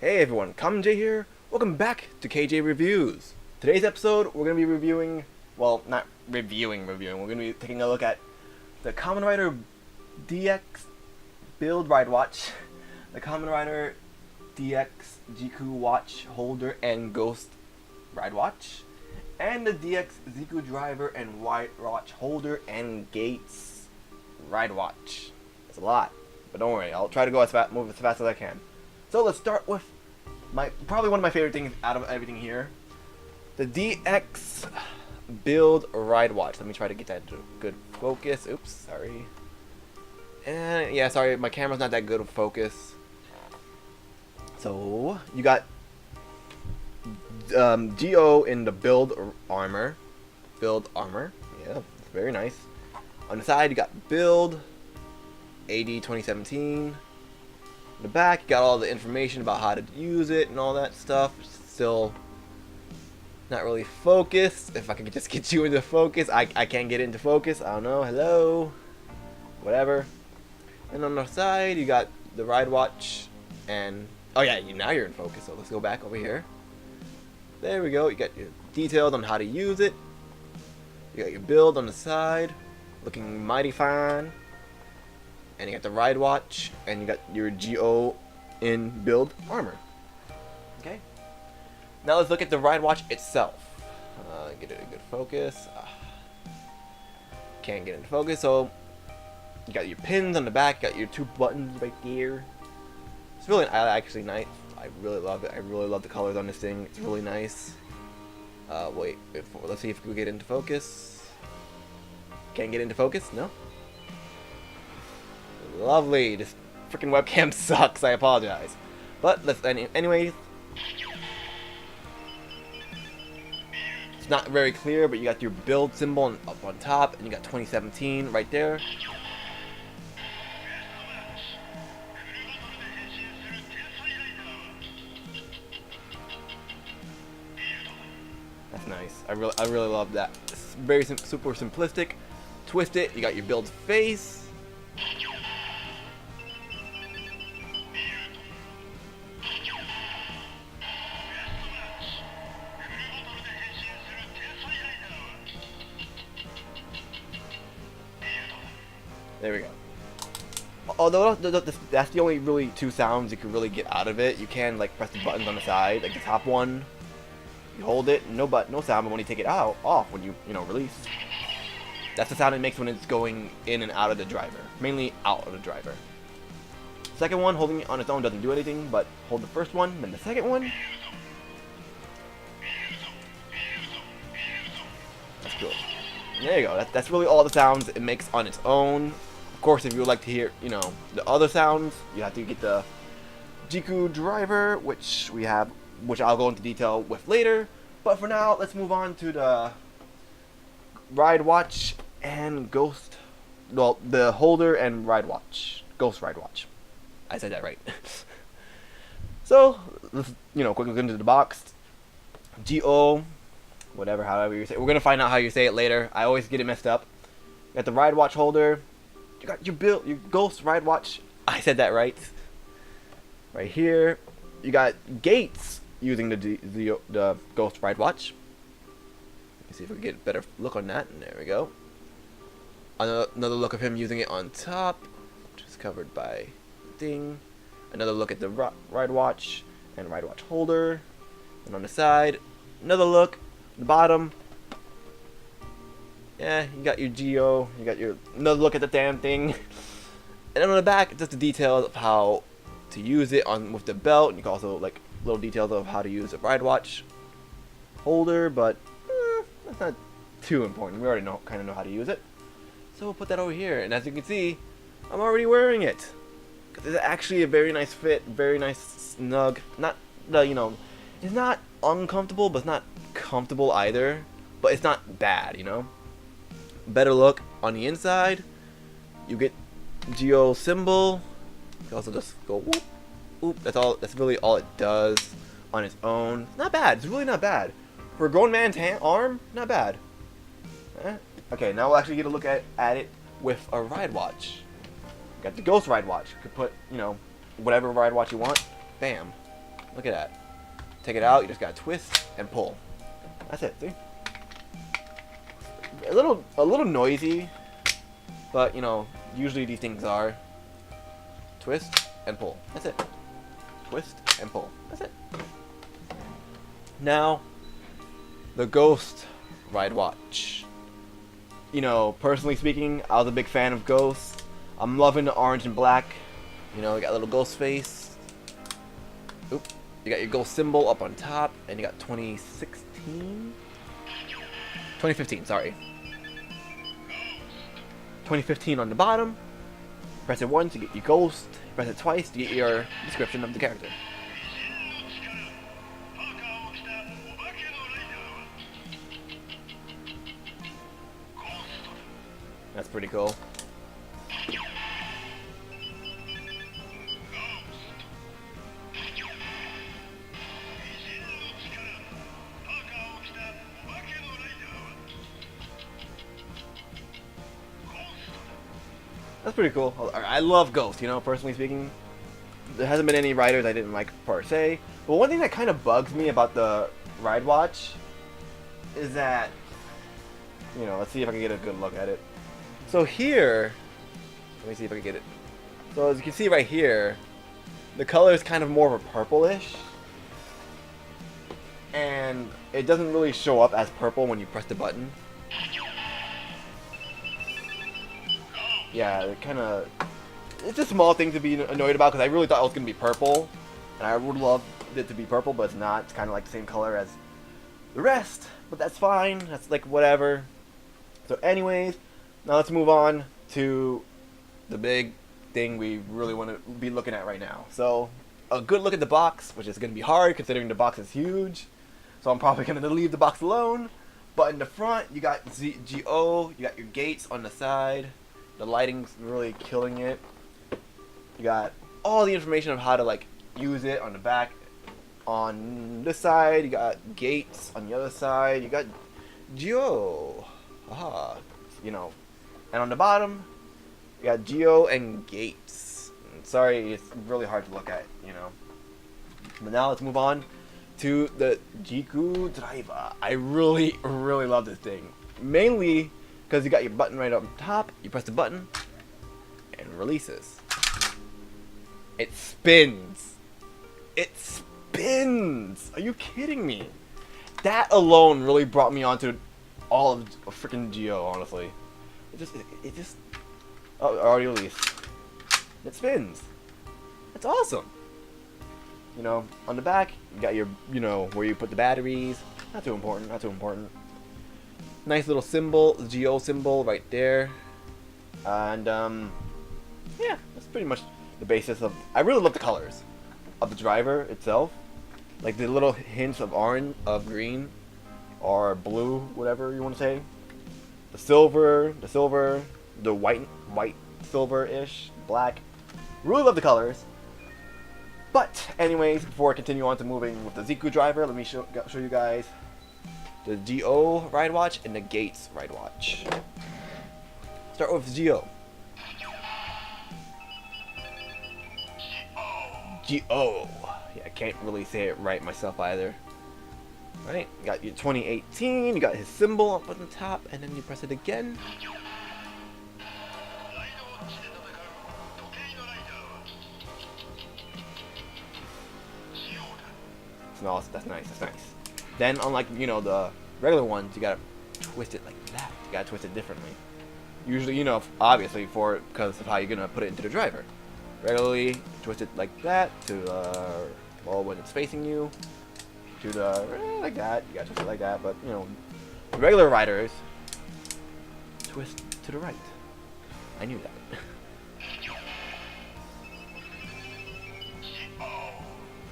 Hey everyone, Kamenjay here. Welcome back to KJReviews. Today's episode, we're going to be reviewing, well, not reviewing, we're going to be taking a look at the Kamen Rider DX Build Ridewatch, the Kamen Rider DX Ziku Watch Holder and Ghost Ridewatch, and the DX Ziku Driver and Ridewatch Holder and Geiz Ridewatch. It's a lot, but don't worry, I'll try to move as fast as I can. So let's start with probably one of my favorite things out of everything here, the DX Build Ridewatch. Let me try to get that into good focus. Oops, sorry. And yeah, sorry, my camera's not that good with focus. So you got Geo in the build armor. Yeah, it's very nice. On the side, you got build AD 2017. In the back, you got all the information about how to use it and all that stuff. Still not really focused. If I can just get you into focus, I can't get into focus. I don't know. Hello, whatever. And on the side, you got the Ridewatch, and oh yeah, now you're in focus. So let's go back over here. There we go. You got your details on how to use it. You got your build on the side, looking mighty fine. And you got the Ridewatch, and you got your Geo in build armor. Okay. Now let's look at the Ridewatch itself. Get it a good focus. Can't get into focus, so you got your pins on the back. Got your two buttons right there. It's really actually nice. I really love it. I really love the colors on this thing. It's really nice. Wait. Let's see if we can get into focus. Can't get into focus? No. Lovely. This freaking webcam sucks. I apologize. But let's anyways. It's not very clear, but you got your build symbol up on top, and you got 2017 right there. That's nice. I really love that. It's very super simplistic. Twist it. You got your build face. There we go. Although that's the only really two sounds you can really get out of it. You can like press the buttons on the side, like the top one. You hold it, no sound, but when you take it off, when you release, that's the sound it makes when it's going in and out of the driver, mainly out of the driver. Second one, holding it on its own doesn't do anything, but hold the first one, then the second one. That's cool. There you go. That's really all the sounds it makes on its own. Of course, if you would like to hear, the other sounds, you have to get the Ziku Driver, which I'll go into detail with later. But for now, let's move on to the Ridewatch and Ghost. Well, the Holder and Ridewatch, Ghost Ridewatch. I said that right. So let's quickly look into the box. Geo, whatever, however you say it. We're gonna find out how you say it later. I always get it messed up. You got the Ridewatch holder. You got your Ghost Ridewatch. I said that right. Right here. You got Geiz using the Ghost Ridewatch. Let's see if we can get a better look on that. And there we go. Another look of him using it on top, which is covered by thing. Another look at the Ridewatch and Ridewatch holder. And on the side, another look. The bottom. Yeah, you got your Geo, you got your another look at the damn thing. And then on the back, just the details of how to use it with the belt. And you can also like little details of how to use a Ridewatch holder, but that's not too important. We already kind of know how to use it. So we'll put that over here, and as you can see, I'm already wearing it. Cause it's actually a very nice fit, very nice snug. Not it's not uncomfortable, but it's not comfortable either. But it's not bad, Better look on the inside. You get Geo symbol. You can also just go whoop, whoop. That's really all it does on its own. Not bad. It's really not bad for a grown man's arm. Not bad. Okay, now we'll actually get a look at it with a Ridewatch. Got the Ghost Ridewatch. You could put, whatever Ridewatch you want. Bam. Look at that. Take it out, you just gotta twist and pull. That's it, see? A little noisy, but you know, usually these things are. Twist and pull. That's it. Twist and pull. That's it. Now, the Ghost Ridewatch. You know, personally speaking, I was a big fan of Ghost. I'm loving the orange and black. You know, you got a little ghost face. Oop. You got your ghost symbol up on top, and you got 2016? 2015, sorry. 2015 on the bottom. Press it once to get your ghost. Press it twice to get your description of the character. That's pretty cool. That's pretty cool. I love Ghost, you know, personally speaking. There hasn't been any riders I didn't like per se. But one thing that kind of bugs me about the Ridewatch is that, you know, let's see if I can get a good look at it. So here, let me see if I can get it. So as you can see right here, the color is kind of more of a purplish. And it doesn't really show up as purple when you press the button. Yeah, it kind of... It's a small thing to be annoyed about because I really thought it was going to be purple. And I would love it to be purple, but it's not. It's kind of like the same color as the rest. But that's fine. That's like whatever. So anyways, now let's move on to the big thing we really want to be looking at right now. So a good look at the box, which is going to be hard considering the box is huge. So I'm probably going to leave the box alone. But in the front, you got GO, you got your gates on the side. The lighting's really killing it. You got all the information of how to like use it on the back. On this side, you got gates. On the other side, you got Geo. Aha, you know. And on the bottom, you got Geo and gates. Sorry, it's really hard to look at, you know. But now let's move on to the Ziku Driver. I really love this thing. Mainly because you got your button right up top. You press the button, and it releases. It spins. It spins. Are you kidding me? That alone really brought me onto all of freaking Geo, honestly. It just oh, already released. It spins. It's awesome. You know, on the back, you got your, you know, where you put the batteries. Not too important, not too important. Nice little symbol, Geo symbol right there. And, yeah, that's pretty much the basis of... I really love the colors of the driver itself. Like the little hints of orange, of green, or blue, whatever you want to say. The silver, the white silver-ish, black. Really love the colors. But anyways, before I continue on to moving with the Ziku Driver, let me show you guys the GO Ridewatch and the Gates Ridewatch. Start with GO. GO. Yeah, I can't really say it right myself either. Right, you got your 2018, you got his symbol up on the top, and then you press it again. No, that's nice, that's nice. Then, unlike, you know, the regular ones, you gotta twist it like that. You gotta twist it differently. Usually, you know, obviously, because of how you're gonna put it into the driver. Regularly, twist it like that to the, well, when it's facing you. To the, like that. You gotta twist it like that, but, you know, the regular riders, twist to the right. I knew that.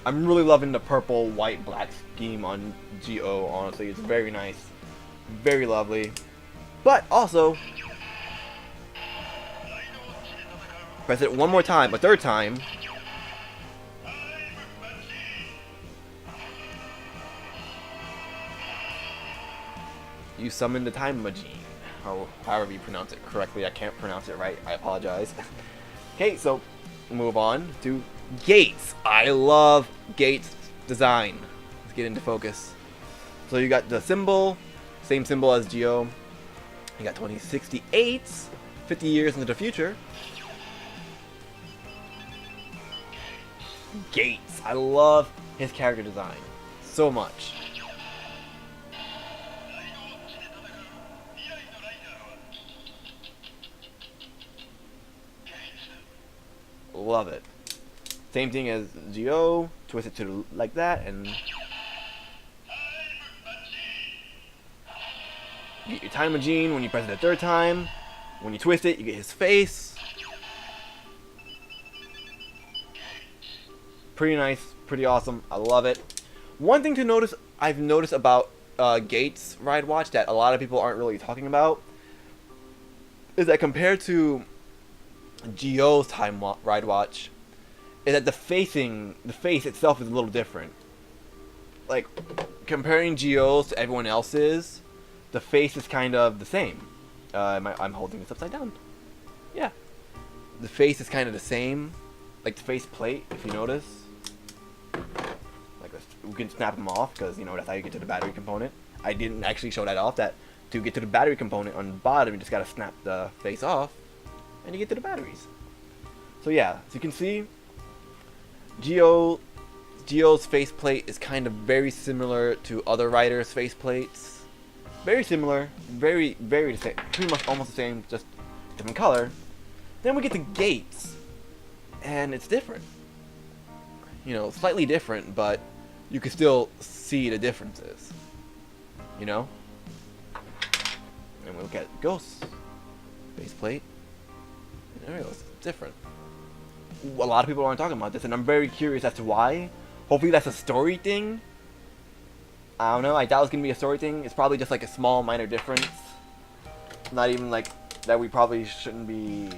I'm really loving the purple, white, black scheme on GO, honestly. It's very nice. Very lovely. But also, press it one more time, a third time. You summon the time machine. Or however you pronounce it correctly. I can't pronounce it right. I apologize. Okay, so move on to Gates. I love Gates design. Let's get into focus. So you got the symbol, same symbol as Geo. You got 2068, 50 years into the future. Geiz. I love his character design so much. Love it. Same thing as Geo. Twist it to like that, and you get your time machine when you press it the third time. When you twist it, you get his face. Pretty nice, pretty awesome. I love it. One thing to notice, I've noticed about Geiz Ridewatch that a lot of people aren't really talking about, is that compared to Geo's Ridewatch, is that the face itself is a little different. Like, comparing Geo's to everyone else's, the face is kind of the same. I'm holding this upside down. Yeah. The face is kind of the same. Like the face plate, if you notice. Like this, we can snap them off, because, you know, that's how you get to the battery component. I didn't actually show that off, that to get to the battery component on the bottom, you just gotta snap the face off, and you get to the batteries. So yeah, so you can see, Geo's faceplate is kind of very similar to other riders' faceplates. Very similar, very the same, pretty much almost the same, just different color. Then we get to Geiz, and it's different. You know, slightly different, but you can still see the differences. You know? And we look at Ghost's faceplate, and there it goes, it's different. A lot of people aren't talking about this, and I'm very curious as to why. Hopefully that's a story thing. I don't know, I doubt it's gonna be a story thing. It's probably just like a small minor difference. Not even like that we probably shouldn't be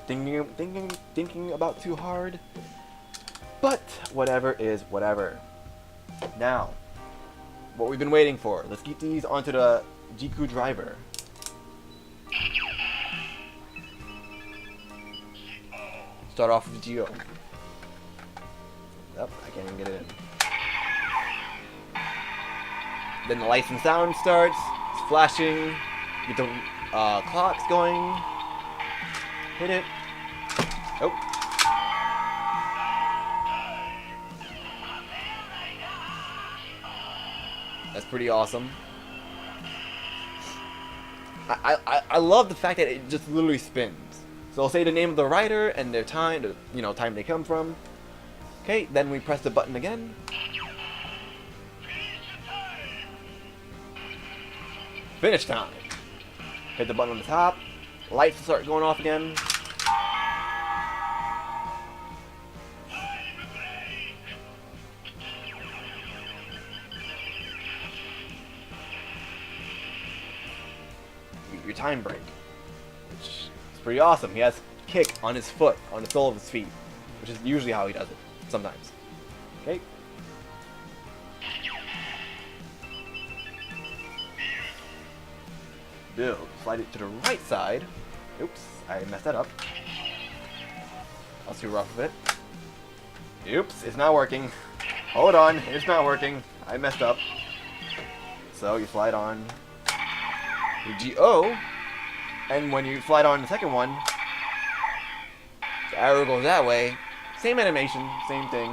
thinking about too hard. But whatever is whatever. Now, what we've been waiting for. Let's get these onto the Ziku Driver. Start off with Geo. Yep, I can't even get it in. Then the lights and sound starts. It's flashing. Get the clocks going. Hit it. Oh. That's pretty awesome. I love the fact that it just literally spins. So I'll say the name of the rider and their time, time they come from. Okay, then we press the button again. Finish time. Hit the button on the top. Lights start going off again. Your time break, which is pretty awesome. He has kick on his foot, on the sole of his feet, which is usually how he does it, sometimes. Okay. Build. Slide it to the right side. Oops, I messed that up. I'll too rough of it. Oops, it's not working. Hold on, it's not working. I messed up. So you slide on your GO, and when you slide on the second one, the arrow goes that way. Same animation, same thing.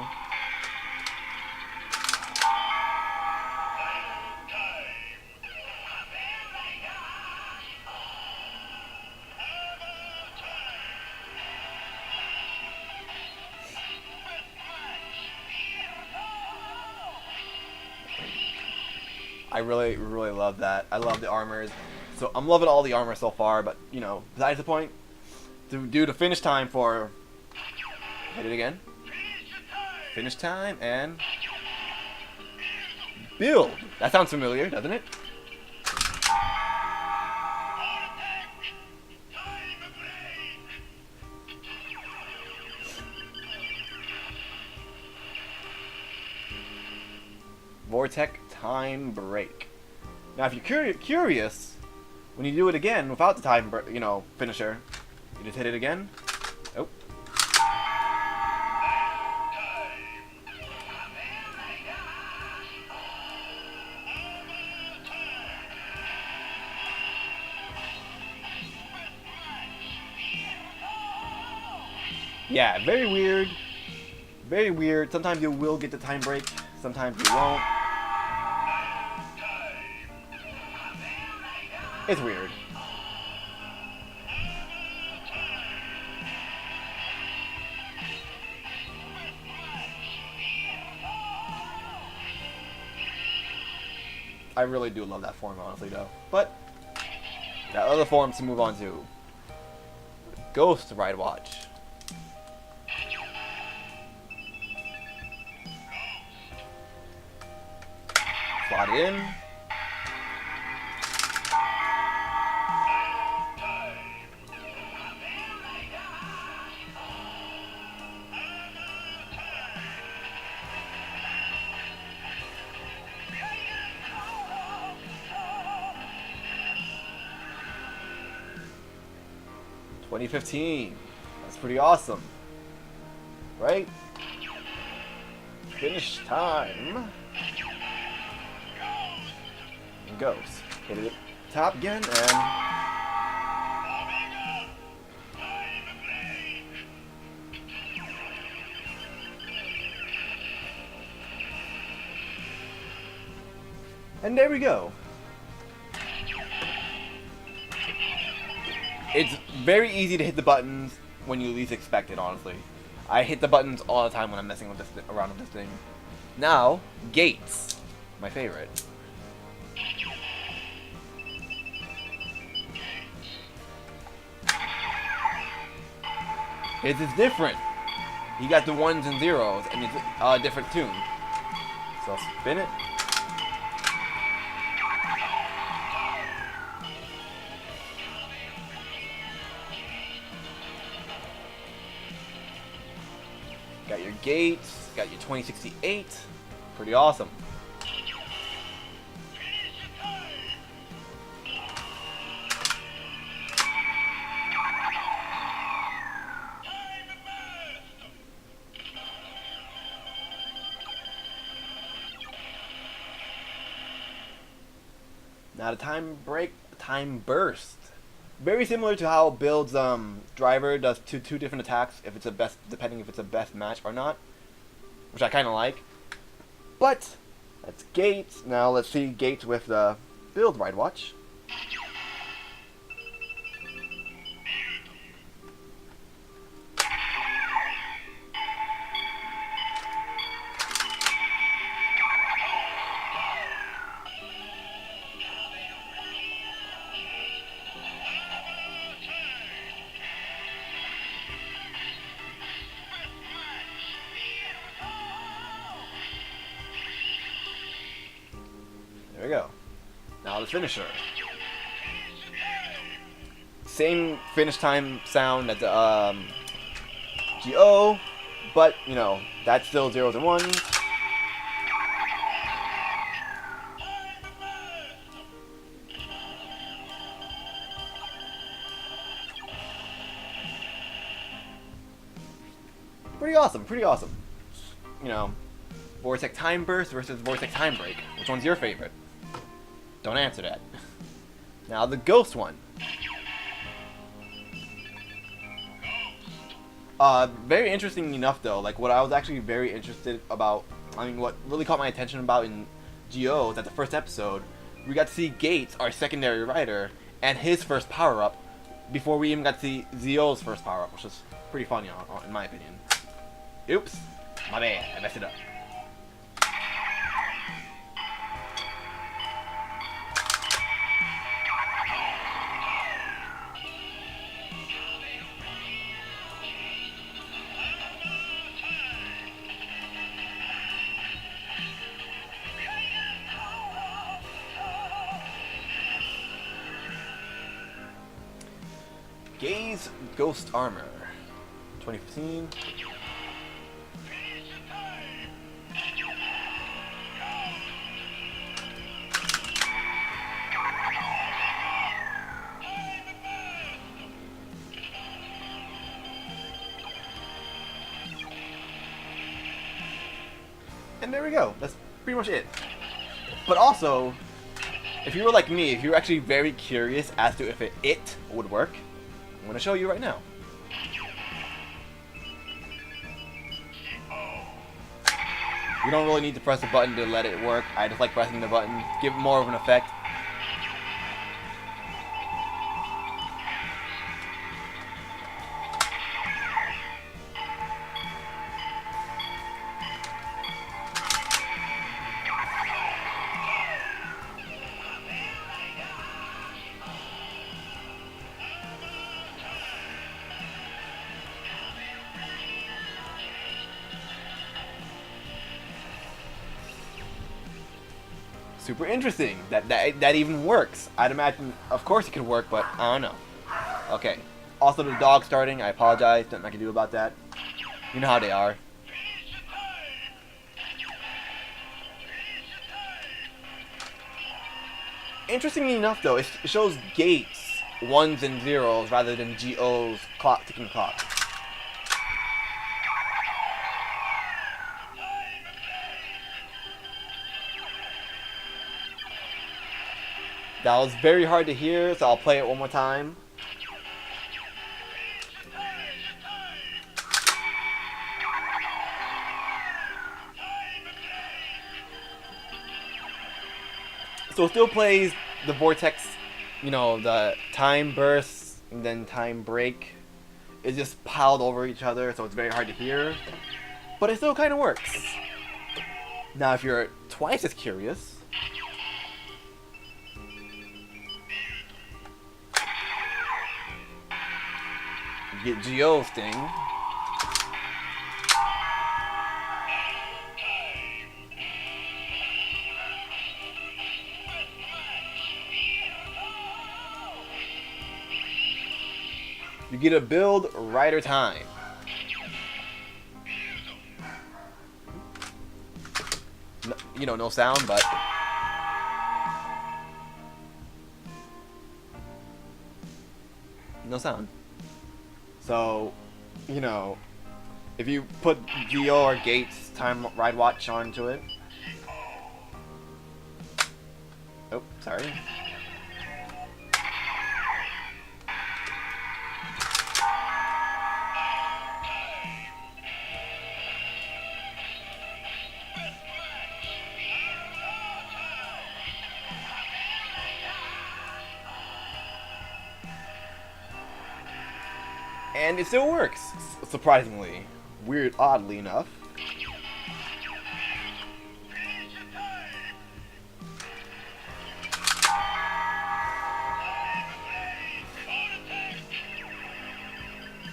I really love that. I love the armors. So I'm loving all the armor so far, but besides the point, to do the finish time for, hit it again, finish time, and build. That sounds familiar, doesn't it? Vortex time break. Now, if you're curious, when you do it again without the time, finisher, you just hit it again. Oh. Yeah, very weird. Very weird. Sometimes you will get the time break, sometimes you won't. It's weird. I really do love that form, honestly, though. But got other forms to move on to. Ghost Ridewatch. Slot it in. $20.15. That's pretty awesome. Right? Finish time. And goes. Hit it top again and there we go. It's very easy to hit the buttons when you least expect it, honestly. I hit the buttons all the time when I'm messing with this around with this thing. Now, gates. My favorite. His is different. You got the ones and zeros, and it's a different tune. So I'll spin it. Got your gates, got your 2068. Pretty awesome. Now the time break, time burst. Very similar to how Build's driver does two different attacks if it's a best, depending if it's a best match or not, which I kind of like. But that's Gates. Now let's see Gates with the Build Ridewatch. There we go. Now the finisher. Same finish time sound as the GO, but you know, that's still zeros and ones. Pretty awesome, pretty awesome. You know, Vortex Time Burst versus Vortex Time Break. Which one's your favorite? Don't answer that. Now the Ghost one. Very interesting enough though, like what I was actually very interested about, I mean what really caught my attention about in GO is at the first episode, we got to see Gates, our secondary rider, and his first power-up before we even got to see Zio's first power-up, which was pretty funny in my opinion. Oops, my bad, I messed it up. Geiz Ghost Armor, 2015. And there we go. That's pretty much it. But also, if you were like me, if you were actually very curious as to if it would work, I'm going to show you right now. You don't really need to press the button to let it work. I just like pressing the button, give it more of an effect. Super interesting. That even works. I'd imagine, of course it could work, but I don't know. Okay. Also, the dog starting. I apologize. Nothing I can do about that. You know how they are. Interestingly enough, though, it shows gates, 1s and 0s, rather than GO's clock, ticking clock. That was very hard to hear, so I'll play it one more time. So it still plays the vortex, you know, the time bursts and then time break. It's just piled over each other, so it's very hard to hear. But it still kind of works. Now, if you're twice as curious, you get Geo's thing. You get a build rider time. No, you know, no sound, but no sound. So, you know, if you put Geo or Gates time Ridewatch onto it. Oh, sorry. And it still works, surprisingly. Weird, oddly enough.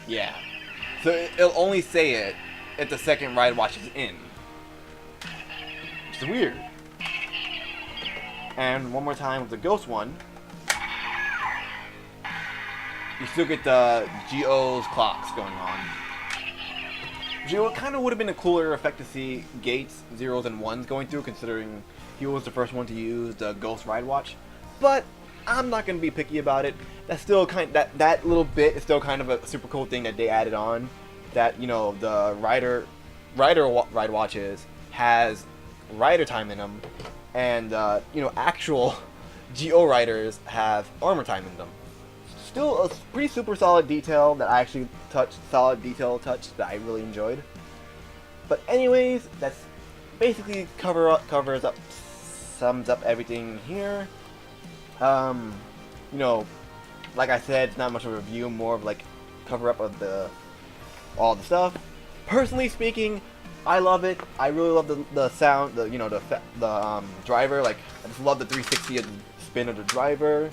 Yeah. So it'll only say it if the second Ridewatch is in. Which is weird. And one more time with the Ghost one. You still get the GO's clocks going on. Geo kind of would have been a cooler effect to see Gates, 0s and 1s going through, considering he was the first one to use the Ghost Ridewatch. But I'm not gonna be picky about it. That's still that little bit is still kind of a super cool thing that they added on. That, you know, the rider Ridewatches has rider time in them, and you know, actual GO riders have armor time in them. Still a pretty super solid detail that I actually solid detail touch that I really enjoyed. But anyways, that's basically sums up everything here. You know, like I said, it's not much of a review, more of like cover up of all the stuff. Personally speaking, I love it. I really love the sound, the driver. Like, I just love the 360 spin of the driver.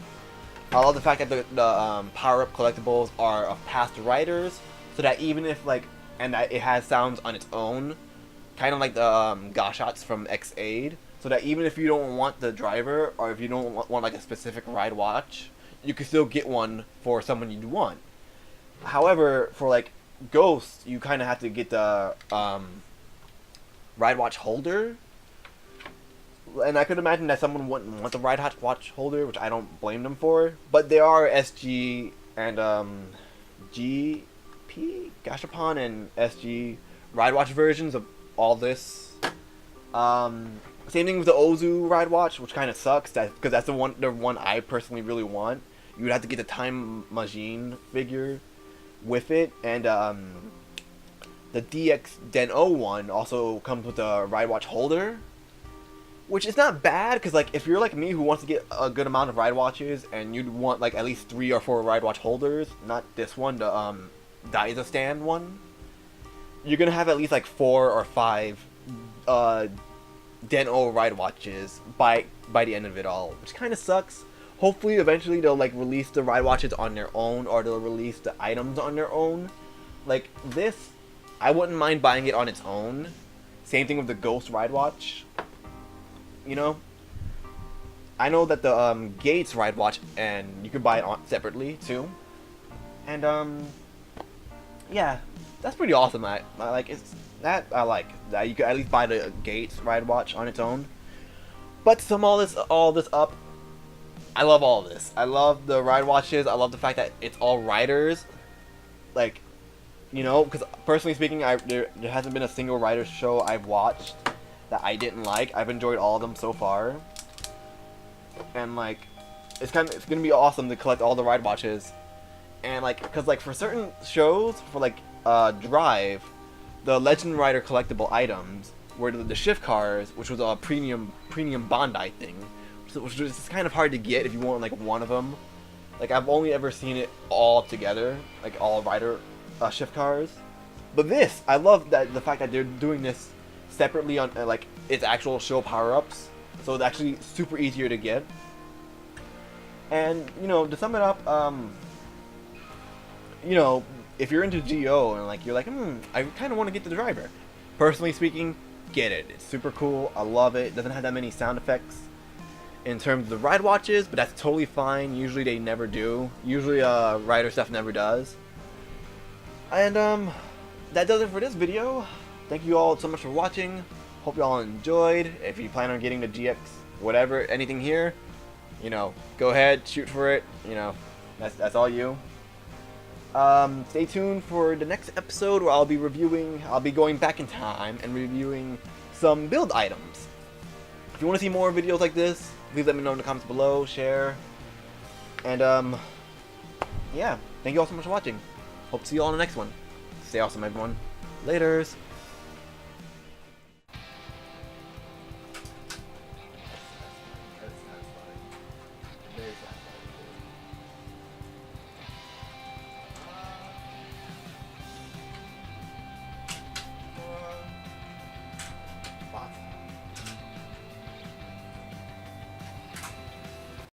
I love the fact that the power-up collectibles are of past riders, so that even if that it has sounds on its own, kind of like the Gashots from X-Aid, so that even if you don't want the driver, or if you don't want like a specific Ridewatch, you can still get one for someone you want. However, for like Ghost, you kind of have to get the Ridewatch holder. And I could imagine that someone wouldn't want the Ridewatch holder, which I don't blame them for. But there are SG and GP, Gashapon, and SG Ridewatch versions of all this. Same thing with the Ozu Ridewatch, which kind of sucks, because that's the one I personally really want. You would have to get the Time Machine figure with it, and the the DX Den O one also comes with a Ridewatch holder, which is not bad, because like if you're like me who wants to get a good amount of Ridewatches and you'd want like at least 3 or 4 Ridewatch holders, not this one, the Geiz stand one, you're gonna have at least like 4 or 5 Den O Ridewatches by the end of it all, which kind of sucks. Hopefully eventually they'll like release the Ridewatches on their own, or they'll release the items on their own. Like this, I wouldn't mind buying it on its own. Same thing with the Ghost Ridewatch. You know, I know that the Geiz Ridewatch, and you can buy it separately too. And yeah, that's pretty awesome. I like that. I like that you can at least buy the Geiz Ridewatch on its own. But to sum all this up, I love all of this. I love the Ridewatches. I love the fact that it's all riders. Like, you know, because personally speaking, there hasn't been a single rider show I've watched that I didn't like. I've enjoyed all of them so far. And like, it's gonna be awesome to collect all the Ridewatches. And like, because like for certain shows, for like Drive, the Legend Rider collectible items were the shift cars, which was a premium Bandai thing, which was kind of hard to get if you want like one of them. Like I've only ever seen it all together, like all rider shift cars. But this, I love that the fact that they're doing this separately on like its actual show power-ups, so it's actually super easier to get. And you know, to sum it up, you know, if you're into GO and like you're like, I kind of want to get the driver. Personally speaking, get it. It's super cool. I love it. It doesn't have that many sound effects in terms of the Ridewatches, but that's totally fine. Usually they never do. Usually rider stuff never does. And that does it for this video. Thank you all so much for watching. Hope you all enjoyed. If you plan on getting the GX, whatever, anything here, you know, go ahead, shoot for it. You know, that's all you. Stay tuned for the next episode where I'll be going back in time and reviewing some build items. If you want to see more videos like this, please let me know in the comments below, share. And yeah, thank you all so much for watching. Hope to see you all in the next one. Stay awesome, everyone. Laters.